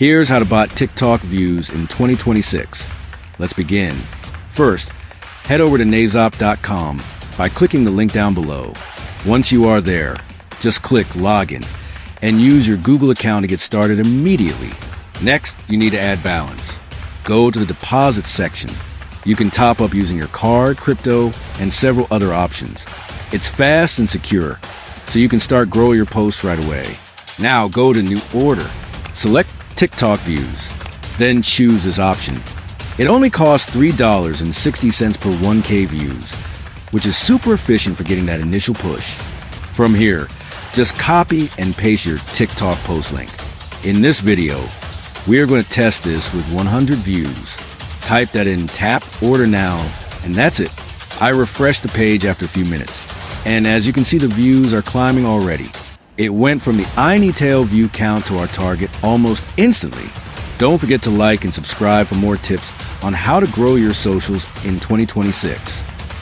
Here's how to bot TikTok views in 2026. Let's begin. First, head over to Naizop.com by clicking the link down below. Once you are there, just click Login and use your Google account to get started immediately. Next, you need to add balance. Go to the deposit section. You can top up using your card, crypto, and several other options. It's fast and secure, so you can start growing your posts right away. Now go to New Order. Select TikTok views, then choose this option. It only costs $3.60 per 1K views, which is super efficient for getting that initial push. From here, just copy and paste your TikTok post link. In this video, we are going to test this with 100 views. Type that in, tap order now, and that's it. I refreshed the page after a few minutes, and as you can see, the views are climbing already. It went from the Tail view count to our target almost instantly. Don't forget to like and subscribe for more tips on how to grow your socials in 2026.